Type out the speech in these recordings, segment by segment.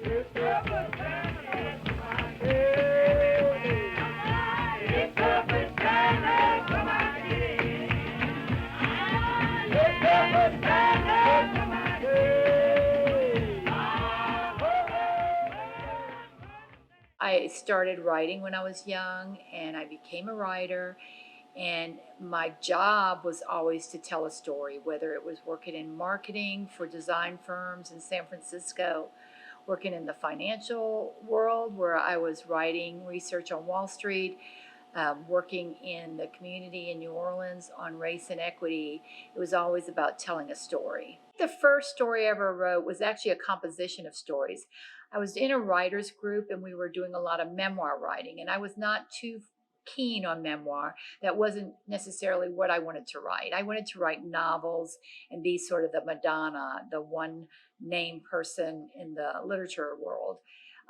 I started writing when I was young, and I became a writer. And my job was always to tell a story, whether it was working in marketing for design firms in San Francisco, working in the financial world where I was writing research on Wall Street, working in the community in New Orleans on race and equity. It was always about telling a story. The first story I ever wrote was actually a composition of stories. I was in a writers group and we were doing a lot of memoir writing, and I was not too keen on memoir. That wasn't necessarily what I wanted to write. I wanted to write novels and be sort of the Madonna, the one name person in the literature world.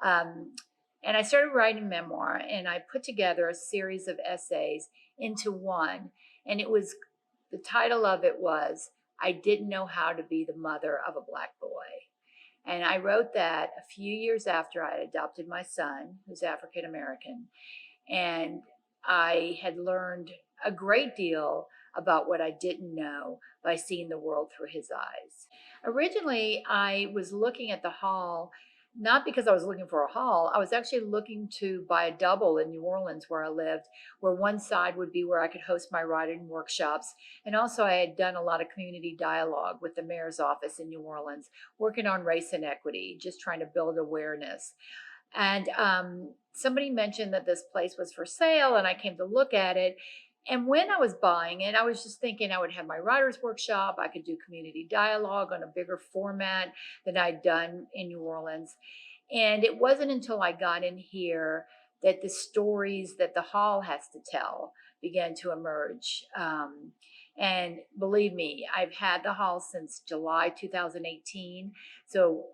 Um, and I started writing memoir, and I put together a series of essays into one. And it was, the title of it was, I Didn't Know How to Be the Mother of a Black Boy. And I wrote that a few years after I had adopted my son, who's African American. And I had learned a great deal about what I didn't know by seeing the world through his eyes. Originally, I was looking at the hall, not because I was looking for a hall. I was actually looking to buy a double in New Orleans where I lived, where one side would be where I could host my writing workshops. And also I had done a lot of community dialogue with the mayor's office in New Orleans, working on race and equity, just trying to build awareness. And somebody mentioned that this place was for sale, and I came to look at it. And when I was buying it, I was just thinking I would have my writer's workshop. I could do community dialogue on a bigger format than I'd done in New Orleans. And it wasn't until I got in here that the stories that the hall has to tell began to emerge. And believe me, I've had the hall since July 2018. So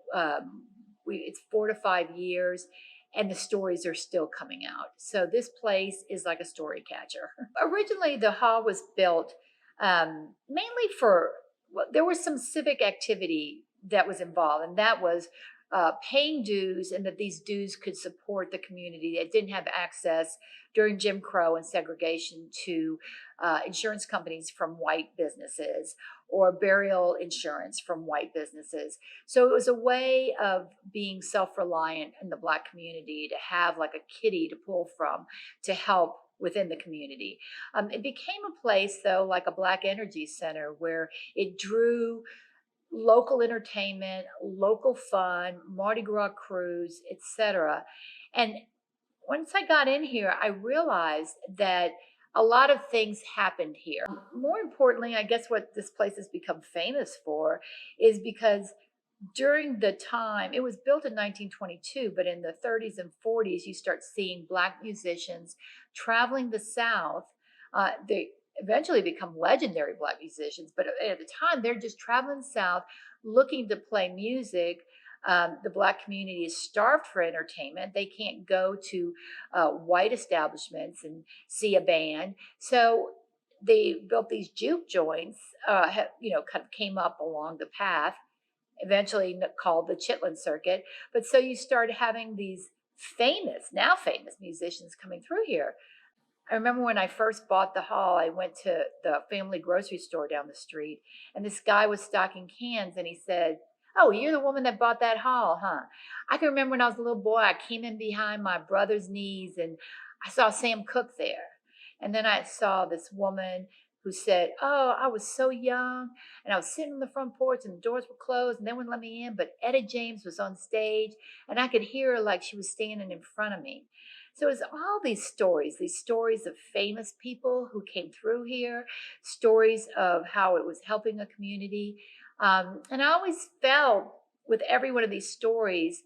it's 4 to 5 years, and the stories are still coming out. So this place is like a story catcher. Originally, the hall was built mainly for, well, there was some civic activity that was involved, and that was paying dues, and that these dues could support the community that didn't have access during Jim Crow and segregation to insurance companies from white businesses, or burial insurance from white businesses. So it was a way of being self-reliant in the Black community, to have like a kitty to pull from to help within the community. It became a place, though, like a Black energy center, where it drew local entertainment, local fun, Mardi Gras crews, etc. And once I got in here, I realized that a lot of things happened here. More importantly, I guess what this place has become famous for is because during the time, it was built in 1922, but in the 30s and 40s, you start seeing Black musicians traveling the South. They eventually become legendary Black musicians, but at the time, they're just traveling South looking to play music. The Black community is starved for entertainment. They can't go to white establishments and see a band. So they built these juke joints, kind of came up along the path, eventually called the Chitlin Circuit. But so you start having these now famous musicians coming through here. I remember when I first bought the hall, I went to the family grocery store down the street, and this guy was stocking cans, and he said, "Oh, you're the woman that bought that hall, huh?" I can remember when I was a little boy, I came in behind my brother's knees, and I saw Sam Cooke there. And then I saw this woman who said, "Oh, I was so young, and I was sitting on the front porch, and the doors were closed, and they wouldn't let me in, but Etta James was on stage, and I could hear her like she was standing in front of me." So it's all these stories of famous people who came through here, stories of how it was helping a community. And I always felt with every one of these stories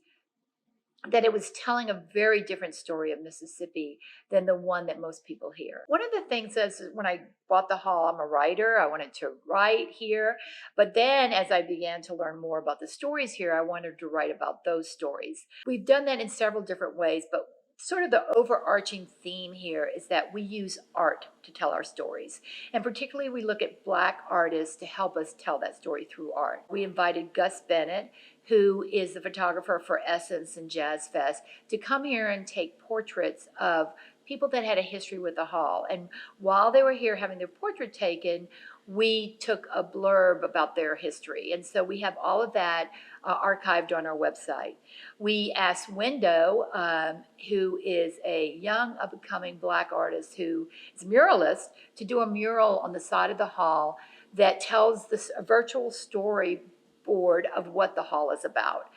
that it was telling a very different story of Mississippi than the one that most people hear. One of the things is, when I bought the hall, I'm a writer. I wanted to write here. But then as I began to learn more about the stories here, I wanted to write about those stories. We've done that in several different ways, but Sort of the overarching theme here is that we use art to tell our stories. And particularly, we look at Black artists to help us tell that story through art. We invited Gus Bennett, who is the photographer for Essence and Jazz Fest, to come here and take portraits of people that had a history with the Hall. And while they were here having their portrait taken, we took a blurb about their history. And so we have all of that archived on our website. We asked Wendo, who is a young up-and-coming Black artist who is a muralist, to do a mural on the side of the Hall that tells this virtual storyboard of what the Hall is about.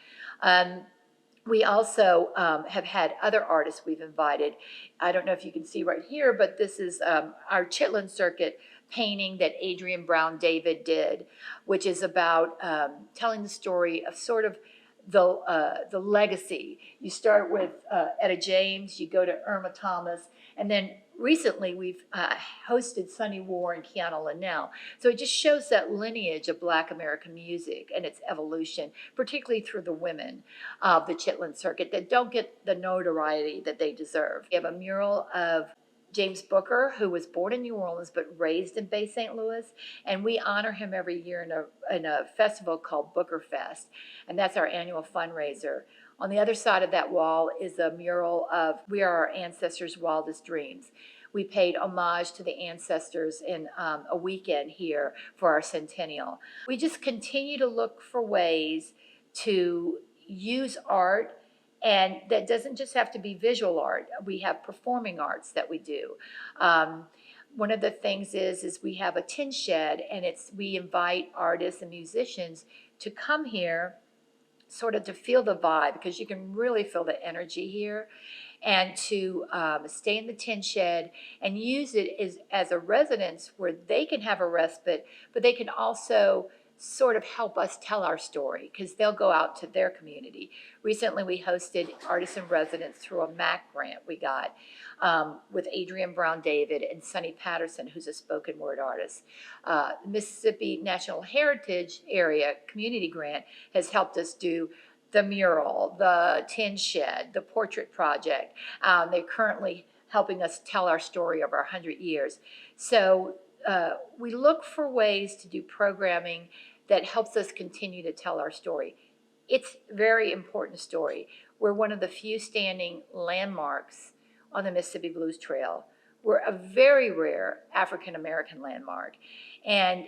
We also have had other artists we've invited. I don't know if you can see right here, but this is our Chitlin Circuit painting that Adrian Brown David did, which is about telling the story of sort of the legacy. You start with Etta James, you go to Irma Thomas, and then recently we've hosted Sonny War and Kiana Linnell. So it just shows that lineage of Black American music and its evolution, particularly through the women of the Chitlin Circuit that don't get the notoriety that they deserve. We have a mural of James Booker, who was born in New Orleans but raised in Bay St. Louis, and we honor him every year in a festival called Booker Fest, and that's our annual fundraiser. On the other side of that wall is a mural of We Are Our Ancestors' Wildest Dreams. We paid homage to the ancestors in a weekend here for our centennial. We just continue to look for ways to use art, and that doesn't just have to be visual art. We have performing arts that we do. One of the things is we have a tin shed, and we invite artists and musicians to come here sort of to feel the vibe, because you can really feel the energy here, and to stay in the tin shed and use it as a residence where they can have a respite, but they can also sort of help us tell our story, because they'll go out to their community. Recently, we hosted artists in residence through a MAC grant we got with Adrian Brown David and Sonny Patterson, who's a spoken word artist. Mississippi National Heritage Area Community Grant has helped us do the mural, the tin shed, the portrait project. They're currently helping us tell our story of our 100 years. So we look for ways to do programming that helps us continue to tell our story. It's a very important story. We're one of the few standing landmarks on the Mississippi Blues Trail. We're a very rare African American landmark. And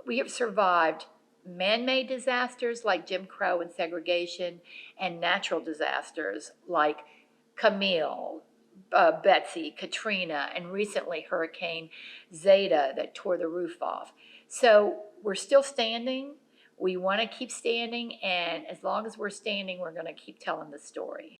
we have survived man-made disasters like Jim Crow and segregation, and natural disasters like Camille, Betsy, Katrina, and recently Hurricane Zeta that tore the roof off. So we're still standing. We want to keep standing, and as long as we're standing, we're going to keep telling the story.